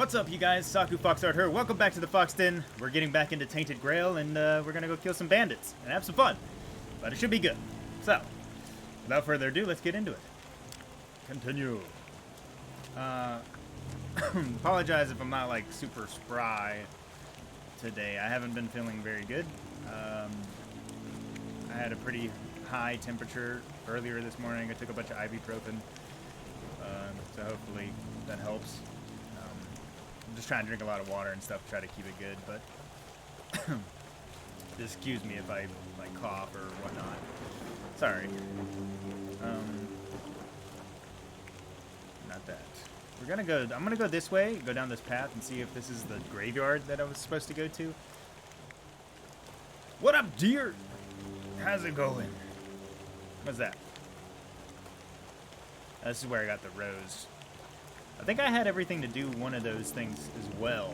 What's up, you guys? Saku, Foxheart here. Welcome back to the Fox Den. We're getting back into Tainted Grail, and we're gonna go kill some bandits and have some fun. But it should be good. So, without further ado, let's get into it. Continue. Apologize if I'm not like super spry today. I haven't been feeling very good. I had a pretty high temperature earlier this morning. I took a bunch of ibuprofen, so hopefully that helps. I'm just trying to drink a lot of water and stuff, try to keep it good, but just excuse me if I like cough or whatnot. Sorry. Not that. We're gonna go. I'm gonna go this way, go down this path, and see if this is the graveyard that I was supposed to go to. What up, dear? How's it going? What's that? This is where I got the rose. I think I had everything to do one of those things as well,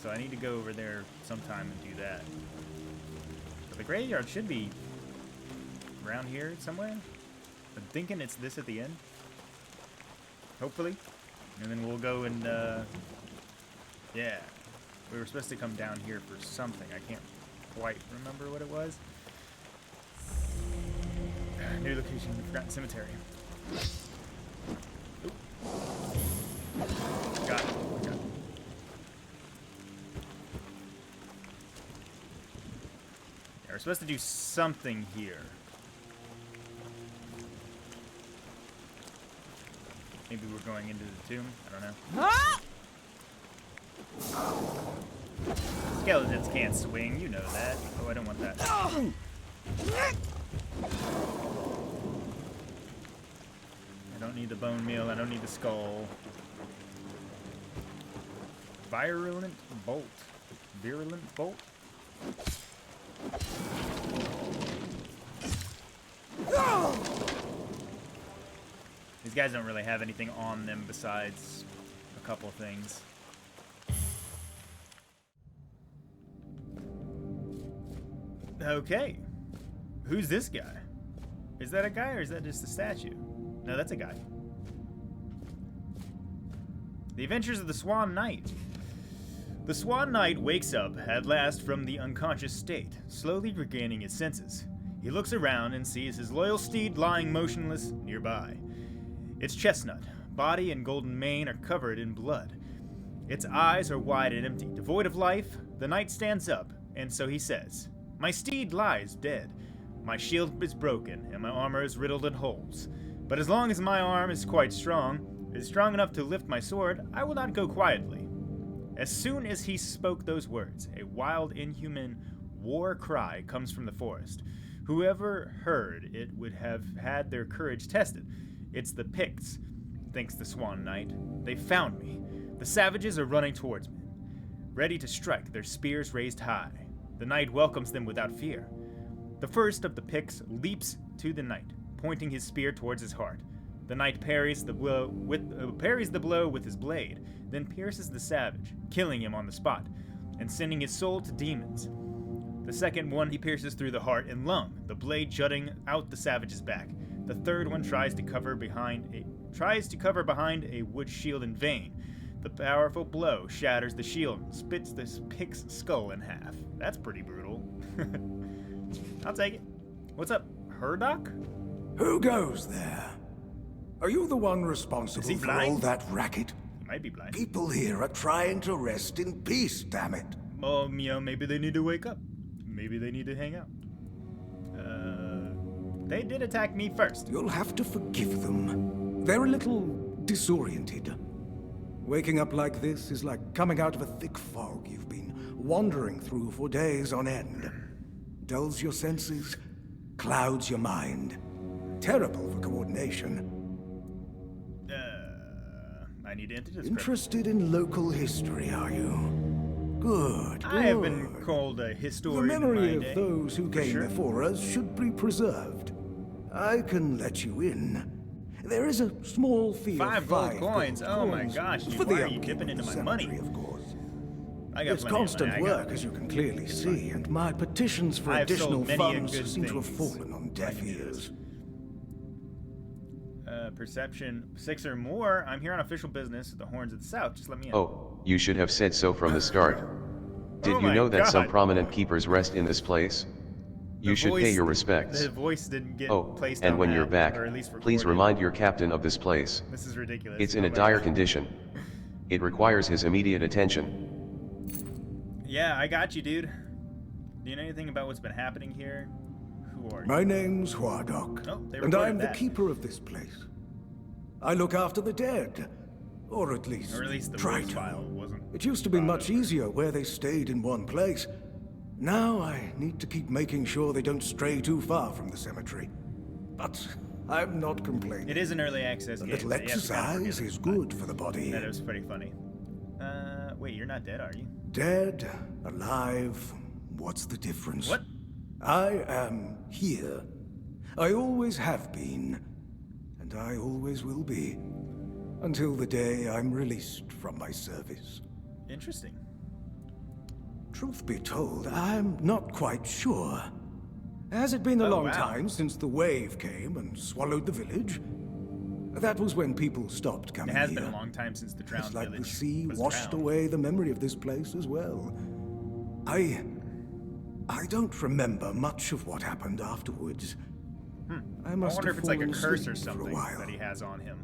so I need to go over there sometime and do that. But the graveyard should be around here somewhere. I'm thinking it's this at the end. Hopefully. And then we'll go and, yeah. We were supposed to come down here for something. I can't quite remember what it was. New location, Forgotten Cemetery. Oop. Got it. Got it. Yeah, we're supposed to do something here. Maybe we're going into the tomb. I don't know. Skeletons can't swing. You know that. Oh, I don't want that. I don't need the bone meal. I don't need the skull. Virulent bolt. Virulent bolt? These guys don't really have anything on them besides a couple things. Okay. Who's this guy? Is that a guy or is that just a statue? No, that's a guy. The Adventures of the Swan Knight. The Swan Knight wakes up at last from the unconscious state, slowly regaining his senses. He looks around and sees his loyal steed lying motionless nearby. Its chestnut, body and golden mane are covered in blood. Its eyes are wide and empty, devoid of life. The knight stands up, and so he says, "My steed lies dead. My shield is broken, and my armor is riddled in holes. But as long as my arm is quite strong, is strong enough to lift my sword, I will not go quietly." As soon as he spoke those words, a wild, inhuman war cry comes from the forest. Whoever heard it would have had their courage tested. It's the Picts, thinks the Swan Knight. They found me. The savages are running towards me, ready to strike, their spears raised high. The knight welcomes them without fear. The first of the Picts leaps to the knight, pointing his spear towards his heart. The knight parries the blow with his blade, then pierces the savage, killing him on the spot, and sending his soul to demons. The second one he pierces through the heart and lung, the blade jutting out the savage's back. The third one tries to cover behind a wood shield in vain. The powerful blow shatters the shield and splits this Pict's skull in half. That's pretty brutal. I'll take it. What's up, Herdock? Who goes there? Are you the one responsible for all that racket? He might be blind. People here are trying to rest in peace, damn it. Well, maybe they need to wake up. Maybe they need to hang out. They did attack me first. You'll have to forgive them. They're a little disoriented. Waking up like this is like coming out of a thick fog you've been wandering through for days on end. Dulls your senses, clouds your mind. Terrible for coordination. I need to enter this. Interested in local history, are you? Good. I have been called a historian. The memory in of my day, those who came before us should be preserved. I can let you in. There is a small fee of 5 gold coins. Oh my gosh, why are you dipping into my money? Of course. I got It's plenty constant of money. work, as you can clearly see, and my petitions for additional funds seem to have fallen on deaf ears. Perception 6 or more. I'm here on official business at the Horns of the South. Just let me in. Oh, You should have said so from the start. Did Oh you my know that some God. prominent keepers rest in this place? You should pay your respects. The voice didn't get Oh, placed and on when that, you're back, or at least please recorded. remind your captain of this place. This is ridiculous. It's in Oh a my dire God. condition. It requires his immediate attention. Yeah, I got you, dude. Do you know anything about what's been happening here? Who are you? My name's Huardok, Oh, they and recorded I'm the that. keeper of this place. I look after the dead, or at least the try voice to. file wasn't. It used to be brought much over. easier where they stayed in one place. Now I need to keep making sure they don't stray too far from the cemetery. But I'm not complaining. It is an early access A game. little so you have to kinda exercise forgive is it, but good for the body. That was pretty funny. Wait, you're not dead, are you? Dead, alive, what's the difference? What? I am here. I always have been, and I always will be, until the day I'm released from my service. Interesting. Truth be told, I'm not quite sure. Has it been a Oh, long wow. time since the wave came and swallowed the village? That was when people stopped It coming has here. been a long time since the drowned It's like village the sea was washed drowned. away the memory of this place as well. I don't remember much of what happened afterwards. I I must wonder have if it's like a fallen curse asleep or for a something while. that he has on him.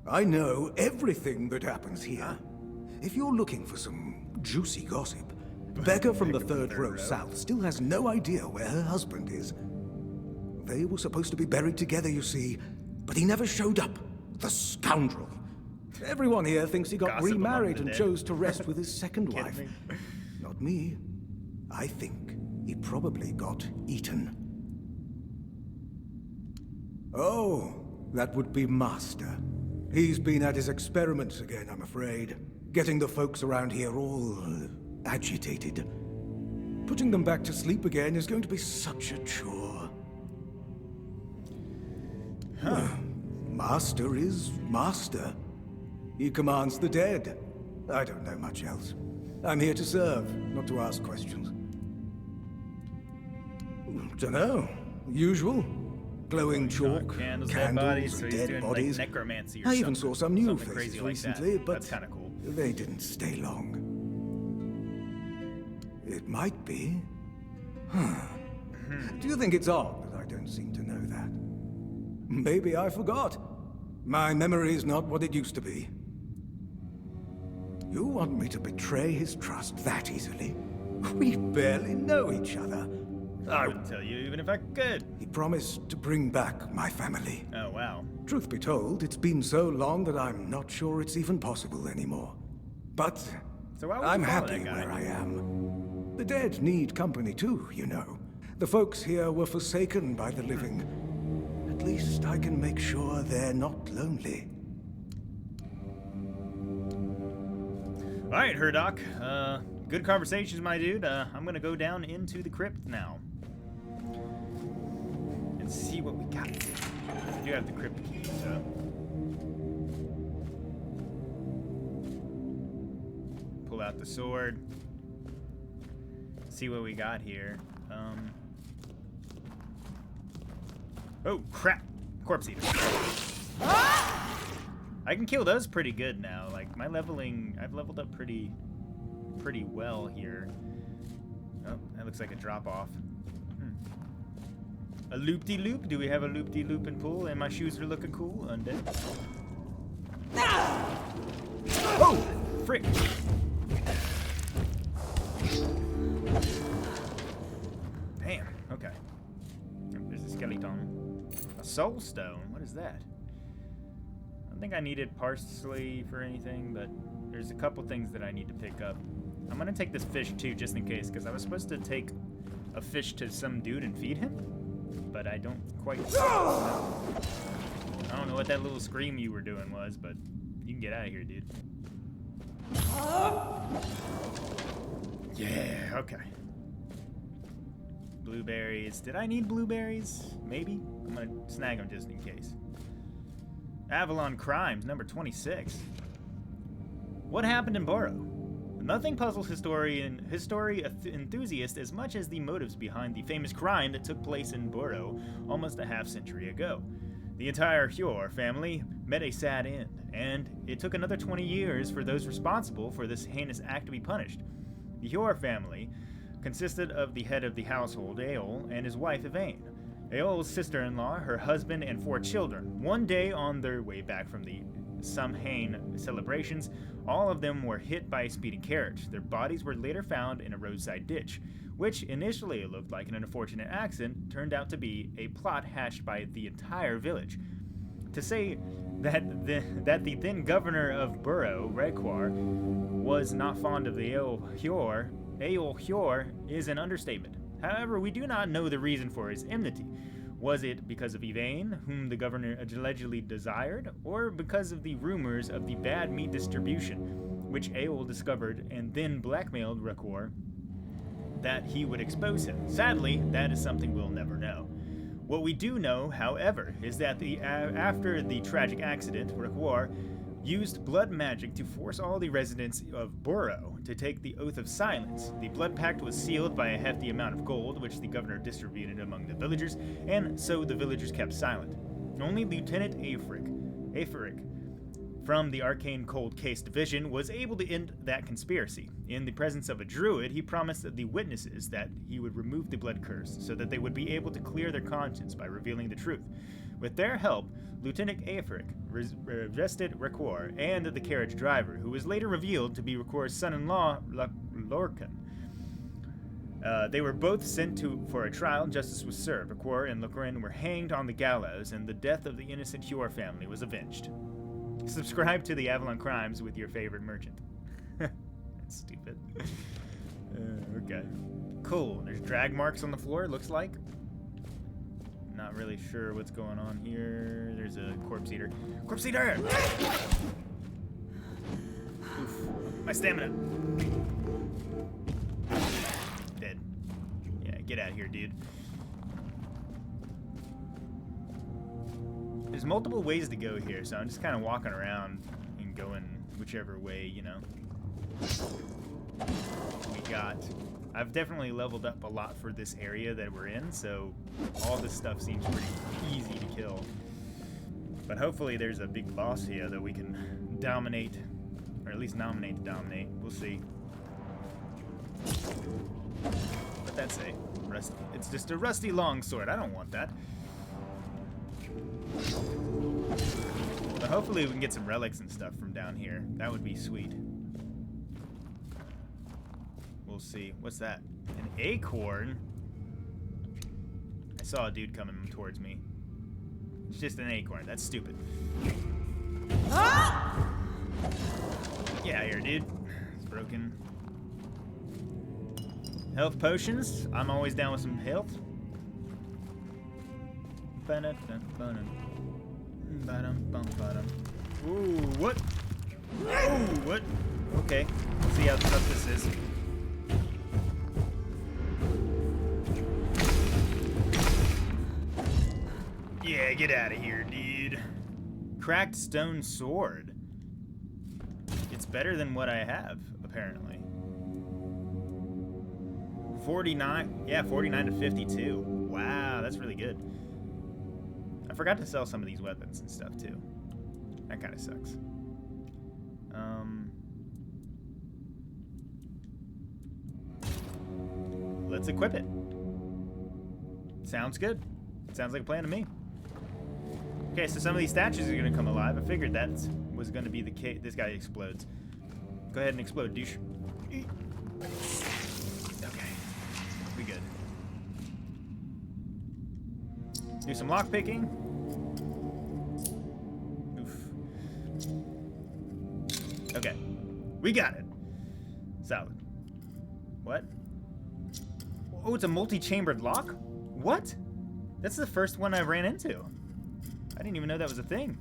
I know everything that happens here. If you're looking for some juicy gossip, Becca from the third row south still has no idea where her husband is. They were supposed to be buried together, you see, but he never showed up. The scoundrel. Everyone here thinks he got Gossip among remarried the and dead. chose to rest with his second Kidding wife. me? Not me. I think he probably got eaten. Oh, that would be Master. He's been at his experiments again, I'm afraid. Getting the folks around here all agitated. Putting them back to sleep again is going to be such a chore. Master is Master. He commands the dead. I don't know much else. I'm here to serve, not to ask questions. Dunno. Usual. Glowing chalk, Candles, dead candles, bodies, so and he's dead doing bodies. like necromancy or I even something. saw some new Something faces crazy like recently, that. but That's kind of cool. they didn't stay long. It might be. Do you think it's odd that I don't seem to know that? Maybe I forgot. My memory is not what it used to be. You want me to betray his trust that easily? We barely know each other. I wouldn't tell you even if I could. He promised to bring back my family. Oh, wow. Truth be told, it's been so long that I'm not sure it's even possible anymore. But So why would you I'm follow happy that guy? where I am. The dead need company too, you know. The folks here were forsaken by the living. At least I can make sure they're not lonely. All right, Hurdock. Good conversations, my dude. I'm gonna go down into the crypt now and see what we got. I do have the crypt key, so pull out the sword. See what we got here. Oh crap! Corpse eater. I can kill those pretty good now. Like my leveling, I've leveled up pretty well here. Oh, that looks like a drop off. A loop-de-loop? Do we have a loop-de-loop and pull? And my shoes are looking cool. Undead. Oh, frick! Damn. Okay. There's a skeleton. A soul stone. What is that? I don't think I needed parsley for anything, but there's a couple things that I need to pick up. I'm gonna take this fish too, just in case, because I was supposed to take a fish to some dude and feed him, but I don't quite know. I don't know what that little scream you were doing was, but you can get out of here, dude. Yeah, okay. Blueberries. Did I need blueberries? Maybe? I'm gonna snag them just in case. Avalon Crimes, number 26. What happened in Boro? Nothing puzzles history enthusiast as much as the motives behind the famous crime that took place in Boro almost a half-century ago. The entire Hjor family met a sad end, and it took another 20 years for those responsible for this heinous act to be punished. The Hjor family consisted of the head of the household, Eol, and his wife, Yvain. Eol's sister-in-law, her husband, and 4 children. One day on their way back from the Samhain celebrations, all of them were hit by a speeding carriage. Their bodies were later found in a roadside ditch, which initially looked like an unfortunate accident, turned out to be a plot hatched by the entire village. To say that the then governor of Borough, Requar, was not fond of the Eol Hjor is an understatement. However, we do not know the reason for his enmity. Was it because of Yvain, whom the governor allegedly desired, or because of the rumors of the bad meat distribution, which Eol discovered and then blackmailed Requar that he would expose him? Sadly, that is something we'll never know. What we do know, however, is that after the tragic accident, Requar used blood magic to force all the residents of Borough to take the Oath of Silence. The blood pact was sealed by a hefty amount of gold, which the governor distributed among the villagers, and so the villagers kept silent. Only Lieutenant Aetheric, from the Arcane Cold Case Division, was able to end that conspiracy. In the presence of a druid, he promised the witnesses that he would remove the blood curse, so that they would be able to clear their conscience by revealing the truth. With their help, Lieutenant Aetheric arrested Requar and the carriage driver, who was later revealed to be Requar's son-in-law, Lorcan. They were both sent for a trial. Justice was served. Requar and Lorcan were hanged on the gallows, and the death of the innocent Hjor family was avenged. Subscribe to the Avalon Crimes with your favorite merchant. That's stupid. Okay. Cool. There's drag marks on the floor, it looks like. Not really sure what's going on here. There's a corpse eater. Corpse eater! Oof. My stamina. Dead. Yeah, get out of here, dude. There's multiple ways to go here, so I'm just kind of walking around and going whichever way, you know. I've definitely leveled up a lot for this area that we're in, so all this stuff seems pretty easy to kill. But hopefully there's a big boss here that we can dominate, or at least nominate to dominate. We'll see. But that's it's just a rusty longsword. I don't want that. But hopefully we can get some relics and stuff from down here. That would be sweet. We'll see. What's that? An acorn? I saw a dude coming towards me. It's just an acorn. That's stupid. Ah! Get out of here, dude. It's broken. Health potions. I'm always down with some health. Ooh, what? Ooh, what? Okay. Let's see how tough this is. Yeah, get out of here, dude. Cracked stone sword. It's better than what I have, apparently. 49. Yeah, 49 to 52. Wow, that's really good. I forgot to sell some of these weapons and stuff, too. That kind of sucks. Let's equip it. Sounds good. Sounds like a plan to me. Okay, so some of these statues are going to come alive. I figured that was going to be the case. This guy explodes. Go ahead and explode, douche. Okay. We good. Do some lockpicking. Oof. Okay. We got it. Solid. What? Oh, it's a multi-chambered lock? What? That's the first one I ran into. I didn't even know that was a thing.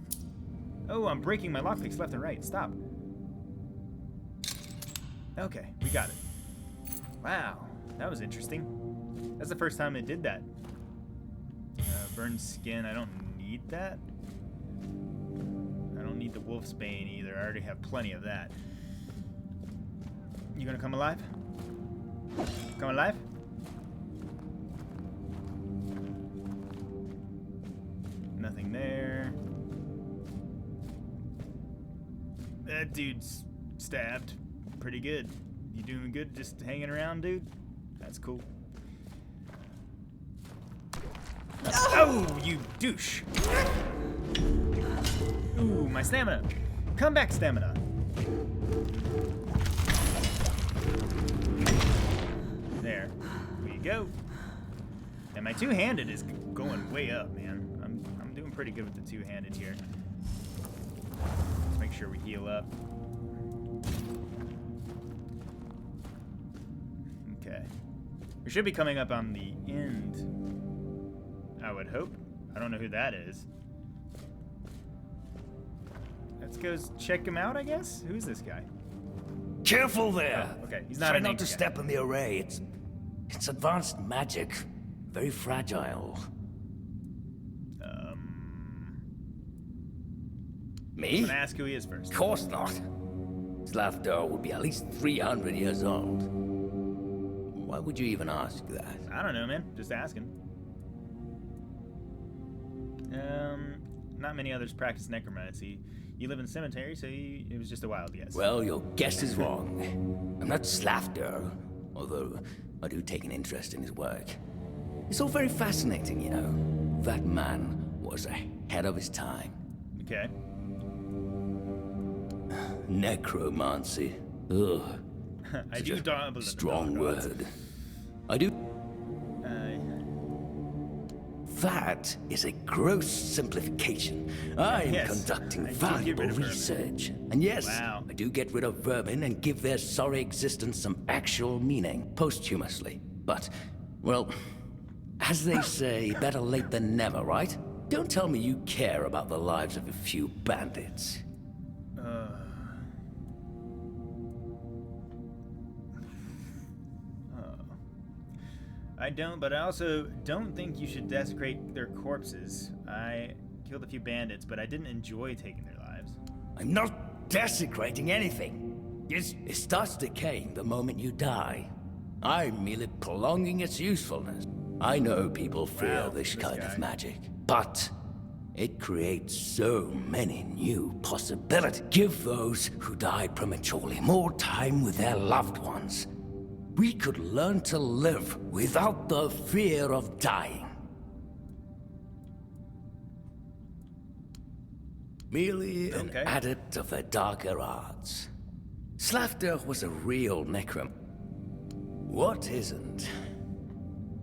Oh, I'm breaking my lockpicks left and right. Stop. Okay, we got it. Wow, that was interesting. That's the first time it did that. Burned skin, I don't need that. I don't need the wolf's bane either. I already have plenty of that. You gonna come alive? Come alive? Nothing there. That dude's stabbed pretty good. You doing good just hanging around, dude? That's cool. Oh, you douche. Ooh, my stamina. Come back, stamina. There we go. And my two-handed is going way up, man. I'm doing pretty good with the two-handed here. Let's make sure we heal up. Okay. We should be coming up on the end, I would hope. I don't know who that is. Let's go check him out, I guess? Who's this guy? Careful there! Oh, okay, he's not Try a not named to guy. step in the array. It's advanced magic. Very fragile. Me? I'm gonna ask who he is first. Of course not. His laughter would be at least 300 years old. Why would you even ask that? I don't know, man. Just asking. Not many others practice necromancy. You live in a cemetery, so it was just a wild guess. Well, your guess is wrong. I'm not Slafter, although I do take an interest in his work. It's all very fascinating, you know. That man was ahead of his time. Okay. Necromancy. Ugh. I Such do a double strong word. I do. That is a gross simplification. I am Yes, conducting I do get valuable rid of vermin. research. And yes, Wow. I do get rid of vermin and give their sorry existence some actual meaning, posthumously. But, well, as they say, better late than never, right? Don't tell me you care about the lives of a few bandits. I don't, but I also don't think you should desecrate their corpses. I killed a few bandits, but I didn't enjoy taking their lives. I'm not desecrating anything. It starts decaying the moment you die. I'm merely prolonging its usefulness. I know people fear Wow, this this kind guy. of magic, but it creates so many new possibilities. Give those who died prematurely more time with their loved ones. We could learn to live without the fear of dying. Merely an Okay. adept of the darker arts. Slafter was a real necromancer. What isn't?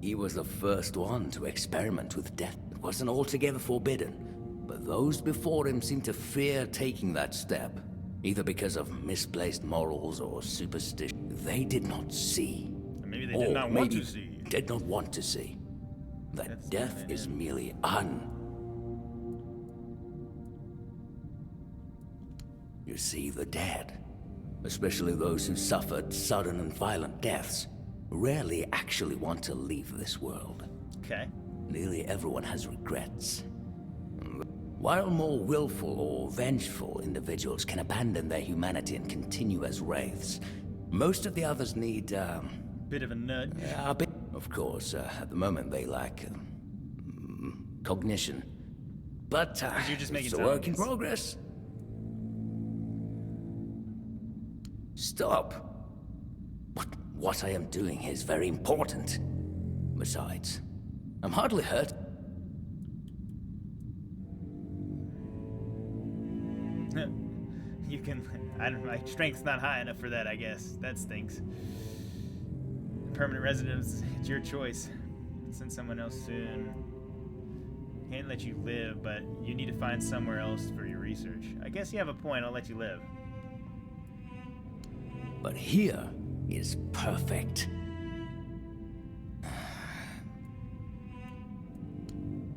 He was the first one to experiment with death. It wasn't altogether forbidden, but those before him seemed to fear taking that step, either because of misplaced morals or superstition they did not see. Or maybe they did not want maybe to see. did not want to see. That That's death not is it. merely You see, the dead, especially those who suffered sudden and violent deaths, rarely actually want to leave this world. Okay. Nearly everyone has regrets. While more willful or vengeful individuals can abandon their humanity and continue as wraiths, most of the others need, Bit of a nudge. a bit. Of course, at the moment they lack cognition. But you're just making it's a work in zombies. progress. Stop. What I am doing is very important. Besides, I'm hardly hurt. You can. I don't. My strength's not high enough for that. I guess that stinks. Permanent residence. It's your choice. Send someone else soon. Can't let you live, but you need to find somewhere else for your research. I guess you have a point. I'll let you live. But here is perfect.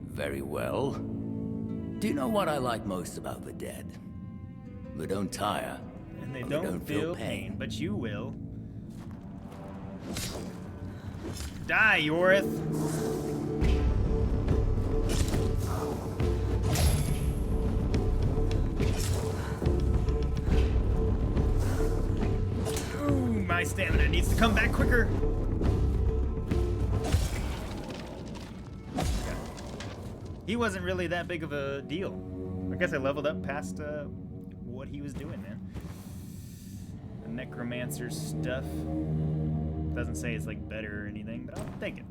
Very well. Do you know what I like most about the dead? They don't tire. And they and don't feel pain, but you will. Die, Yorith! Ooh, my stamina needs to come back quicker. He wasn't really that big of a deal. I guess I leveled up past what he was doing, man. Necromancer stuff. Doesn't say it's like better or anything, but I'll take it.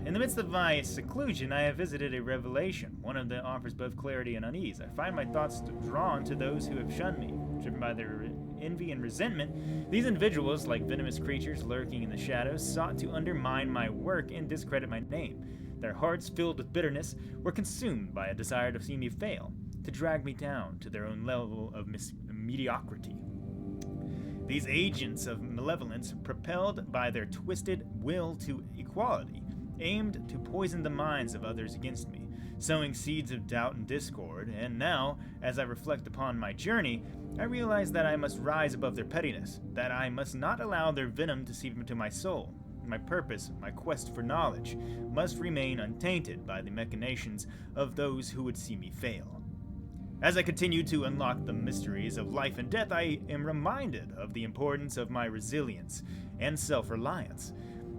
In the midst of my seclusion, I have visited a revelation, one of that offers both clarity and unease. I find my thoughts drawn to those who have shunned me, driven by their envy and resentment. These individuals, like venomous creatures lurking in the shadows, sought to undermine my work and discredit my name. Their hearts, filled with bitterness, were consumed by a desire to see me fail, to drag me down to their own level of mediocrity. These agents of malevolence, propelled by their twisted will to equality, aimed to poison the minds of others against me, sowing seeds of doubt and discord, and now, as I reflect upon my journey, I realize that I must rise above their pettiness, that I must not allow their venom to seep into my soul. My purpose, my quest for knowledge, must remain untainted by the machinations of those who would see me fail. As I continue to unlock the mysteries of life and death, I am reminded of the importance of my resilience and self-reliance.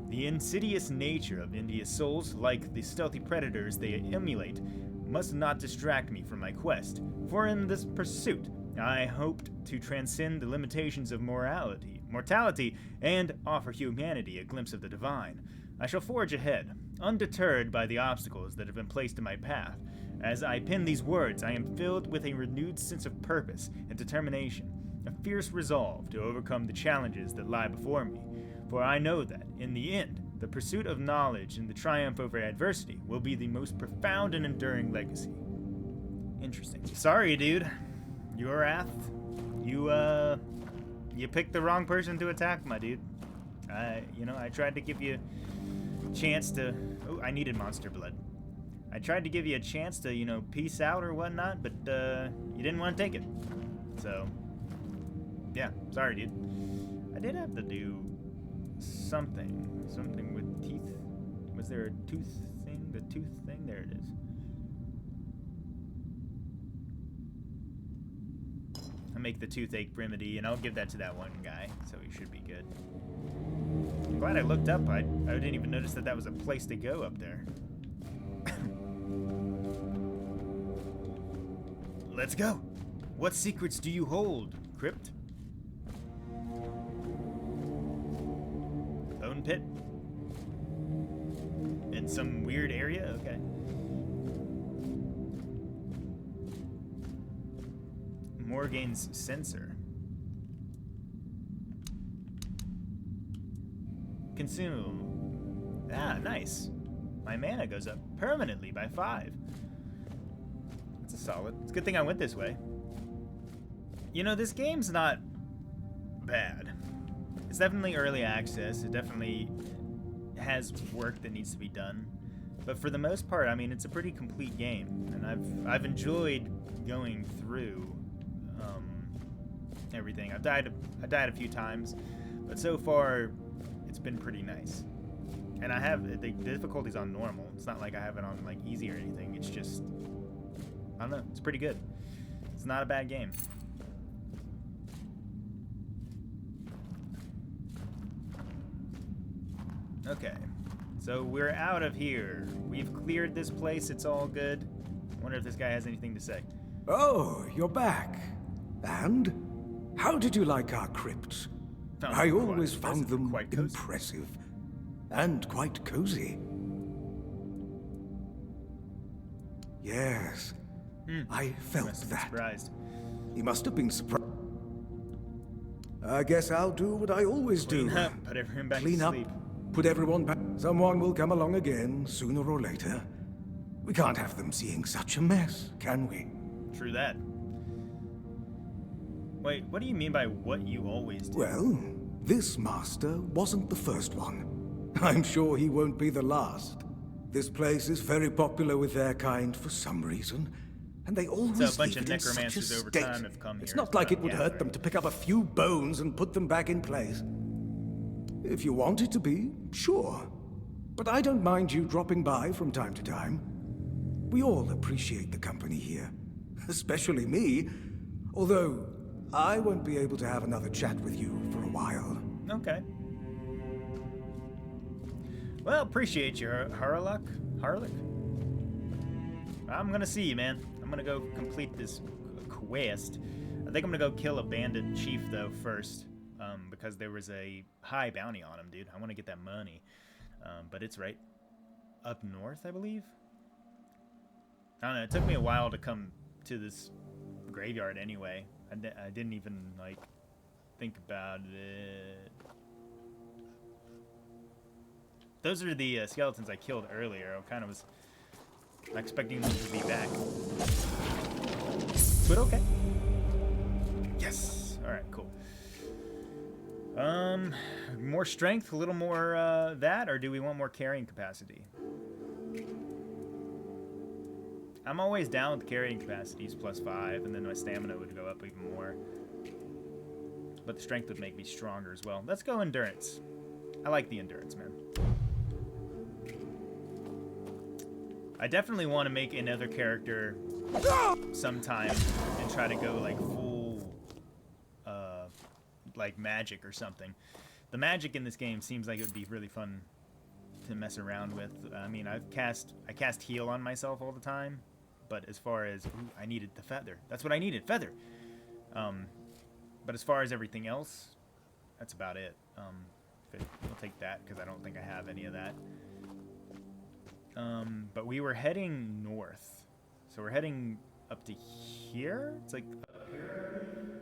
The insidious nature of India's souls, like the stealthy predators they emulate, must not distract me from my quest, for in this pursuit, I hoped to transcend the limitations of mortality, and offer humanity a glimpse of the divine. I shall forge ahead, undeterred by the obstacles that have been placed in my path. As I pen these words, I am filled with a renewed sense of purpose and determination, a fierce resolve to overcome the challenges that lie before me. For I know that, in the end, the pursuit of knowledge and the triumph over adversity will be the most profound and enduring legacy. Interesting. Sorry, dude. Your wrath. You picked the wrong person to attack, my dude. I tried to give you a chance to... Oh, I needed monster blood. I tried to give you a chance to, peace out or whatnot, but you didn't want to take it. So, yeah, sorry, dude. I did have to do something with teeth. Was there a tooth thing? The tooth thing? There it is. I'll make the toothache remedy, and I'll give that to that one guy, so he should be good. I'm glad I looked up. I didn't even notice that was a place to go up there. Let's go. What secrets do you hold, Crypt? Bone pit? In some weird area? Okay. Morgane's sensor. Consume. Ah, nice. My mana goes up permanently by 5. That's a solid. It's a good thing I went this way. This game's not bad. It's definitely early access. It definitely has work that needs to be done. But for the most part, it's a pretty complete game, and I've enjoyed going through everything. I died a few times, but so far it's been pretty nice. And I have the difficulty's on normal. It's not like I have it on like easy or anything. It's just, I don't know, it's pretty good. It's not a bad game. Okay, so we're out of here. We've cleared this place. It's all good. I wonder if this guy has anything to say. Oh, you're back. And how did you like our crypts? Oh, I always found them quite cozy. impressive and quite cozy. Yes, I felt Must have been that. surprised. He must have been surprised. I guess I'll do what I always do. Clean up, put everyone back Clean to up, sleep. put everyone back. Someone will come along again, sooner or later. We can't have them seeing such a mess, can we? True that. Wait, what do you mean by what you always do? Well, this master wasn't the first one. I'm sure he won't be the last. This place is very popular with their kind for some reason, and they always So a bunch leave of it in such a necromancers over state. time have come here It's as not like well. it would Yeah, hurt right. them to pick up a few bones and put them back in place. If you want it to be, sure. But I don't mind you dropping by from time to time. We all appreciate the company here, especially me, although I won't be able to have another chat with you for a while. Okay. Well, appreciate you, Harlock. I'm gonna see you, man. I'm gonna go complete this quest. think I'm gonna go kill a bandit chief though first, because there was a high bounty on him, dude. I want to get that money, but it's right up north, I believe. I don't know. It took me a while to come to this graveyard anyway. I didn't even like think about it. Those are the skeletons I killed earlier. I kind of was expecting them to be back, but okay. Yes. All right. Cool. More strength, a little more that, or do we want more carrying capacity? I'm always down with carrying capacities +5, and then my stamina would go up even more. But the strength would make me stronger as well. Let's go endurance. I like the endurance, man. I definitely want to make another character sometime and try to go like full like magic or something. The magic in this game seems like it would be really fun to mess around with. I mean, I cast heal on myself all the time, but as far as I needed the feather. That's what I needed, feather. But as far as everything else, that's about it. We'll take that because I don't think I have any of that. But we were heading north, so we're heading up to here. It's like up here.